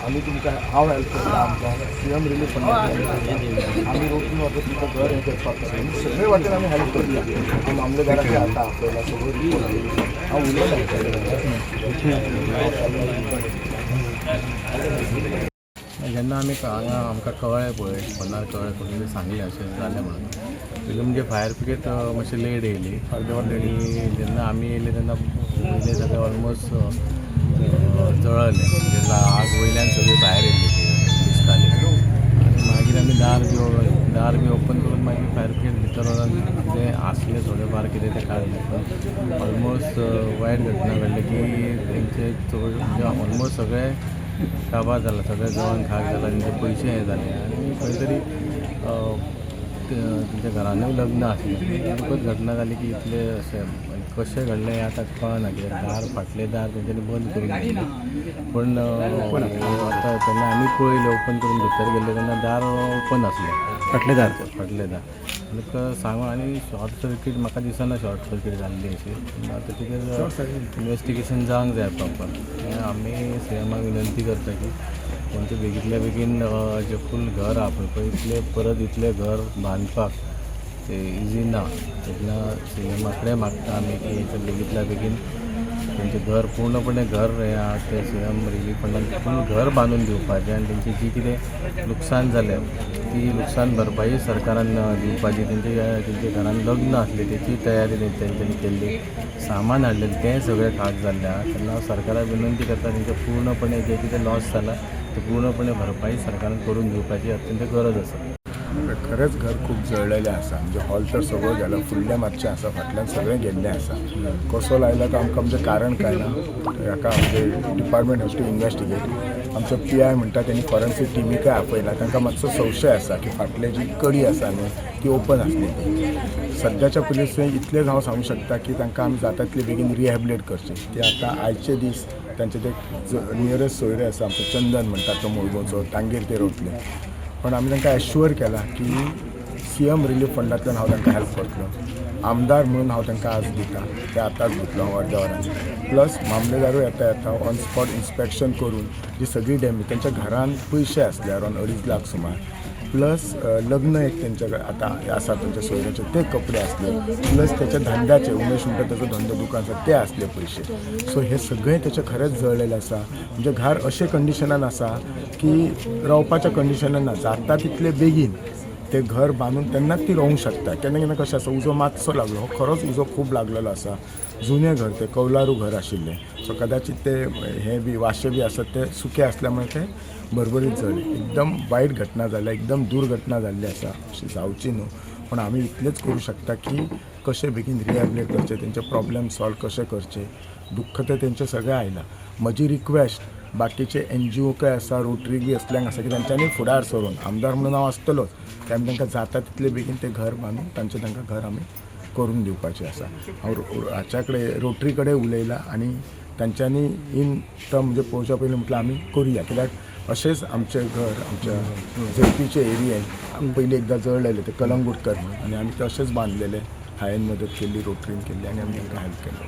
आम्ही तुमका हांव हेल्प करता आमकां सीएम रिलीफ फंड आम्ही रोखून वता तुमकां घर हें करपाक सगळे वाटेन आमी हेल्प करता मामलेदाराचे हाता आपल्याला सगळं हांव उलयता जेन्ना आमी हांगा आमकां कळ्ळें पळय फोनार कळ्ळें कोणी सांगलें अशें जालें म्हणून पयलीं म्हणजे फायर ब्रिगेड मातशी लेट येयली आनी जेन्ना आमी येयले तेन्ना वयले सगळें ऑलमोस्ट जळयलें जेन्ना आग वयल्यान सगळी भायर येयली दिसताली आनी मागीर आमी दार बी ओपन करून मागीर फायर ब्रिगेड भितर व्हरून जें आसलें थोडें फार कितें तें काडलें ऑलमोस्ट वायट घटना घडली की तेंचे चड म्हणजे ऑलमोस्ट सगळें काबार जाला सगळें जेवण खाक जालां तेंचे पयशे हे जाले आनी खंय तरी तेंच्या घरानूय लग्न आसलें एकूच घटना जाली की इतले अशें कशें घडलें हें आतां कळना कित्याक दार फाटलें दार तेंच्यांनी बंद करून दिलें पूण आतां तेन्ना आमी पळयलें ओपन करून भितर गेले तेन्ना दार ओपन आसलें फाटलें दार आनीक सांगून आनी शॉर्ट सर्कीट म्हाका दिसना शॉर्ट सर्कीट जाल्ली अशी आतां कितें इन्वेस्टिगेशन जावंक जाय प्रॉपर आमी सीएमाक विनंती करता की तेंचे बेगींतल्या बेगीन जे फूल घर आहा पळय इतले परत इतलें घर बांदपाक ते इजी ना तेन्ना सीएमा कडेन मागता आमी की ते बेगींतल्या बेगीन तेंचें घर पूर्णपणे घर हें आहा तें सीएम रिलीफ फंडान फूल घर बांदून दिवपाचें आनी तेंचें जी कितें लुकसाण जालें ती लुकसाण भरपाई सरकारान दिवपाची तेंचे घरान लग्न आसलें तेची तयारी तेंच्यांनी केल्ली सामान हाडलेलें तें सगळें खाक जाल्लें आहा तेन्ना सरकाराक विनंती करता तेंचें पूर्णपणे जें कितें लॉस जाला तें पूर्णपणे भरपाई सरकारान करून दिवपाची अत्यंत गरज आसा खरेंच घर खूब जळलेलें आसा म्हणजे हॉल तर सगळो गेलो फुडलें मातशें आसा फाटल्यान सगळें गेल्लें आसा कसो लायला तो आमकां म्हणजे कारण कळना हाका म्हणजे डिपार्टमेंट हॅज टू इन्वेस्टिगेट आमचो PI म्हणटा तेणी फॉरेन्सीक टिमीकय आपयला तांकां मातसो संशय आसा की फाटले जी कडी आसा न्ही ती ओपन आसली ती सद्याच्या पुलिसेक इतलेंच हांव सांगूंक शकता की तांकां आमी जाता तितले बेगीन रिहॅबिलेट करचें ते आतां आयचे दीस तांचे ते नियरस्ट सोयरे आसा आमचो चंदन म्हणटा तो मुळगोचो तांगेर ते रावतले पण आमी तांकां एश्युअर केला की सीएम रिलीफ फंडांतल्यान हांव तांकां हेल्प करतलो आमदार म्हणून हांव तांकां आज दिता ते आतांच दितलो हांव अर्द्या वरान प्लस मामलेदारूय येता ऑन स्पॉट इन्स्पेक्शन करून जी सगळी डॅमेज तेंच्या घरान पयशे आसले अरावंड 2.5 लाख सुमार प्लस लग्न एक तेंच्या आतां आसा तेंच्या सोयऱ्याचे ते कपडे आसले प्लस तेच्या धंद्याचे उमेश म्हणटा तेजो धंदो दुकान आसा ते आसले पयशे सो हे सगळें तेचें खरेंच जळलेलें आसा म्हणजे घर अशें कंडिशनान आसा की रावपाच्या कंडिशनान ना जाता तितले बेगीन ते घर बांदून तेन्नाच ती रावूंक शकता केन्ना केन्ना कशें आसा उजो मातसो लागलो हो खरोच उजो खूब लागलेलो आसा जुनें घर तें कौलारू घर आशिल्लें सो कदाचित ते हे बी वाशे बी आसत ते सुके आसल्यामुळे ते भरभरीत जळले एकदम वायट घटना जाल्या एकदम दुर्घटना जाल्ली आसा अशी जावची न्हू पण आमी इतलेंच करूं शकता की कशें बेगीन रिहॅबिलेट करचें तेंचे प्रॉब्लेम सॉल्व कशें करचे दुख्ख ते तेंचें सगळें आयलां म्हजी रिक्वेस्ट बाकीचे NGOकय आसा रोटरी बी असल्यांक आसा की तांच्यांनी फुडार सरून आमदार म्हणून हांव आसतलोच ते आमी तांकां जाता तितले बेगीन ते घर बांदून तांकां घर आमी करून दिवपाचें आसा हांव हाच्या कडेन रोटरी कडेन उलयलां आनी तांच्यांनी इन टर्म म्हणजे पळोवच्या पयलीं म्हटल्यार आमी करुया कित्याक अशेंच आमचें घर आमच्या झेडपीचे एरियेन पयलीं एकदां जळलेलें ते कलंगूटकर म्हणून आनी आमी ते अशेंच बांदलेले हांवें मदत केल्ली रोटरीन केल्ली आनी आमी तांकां हेल्प केलो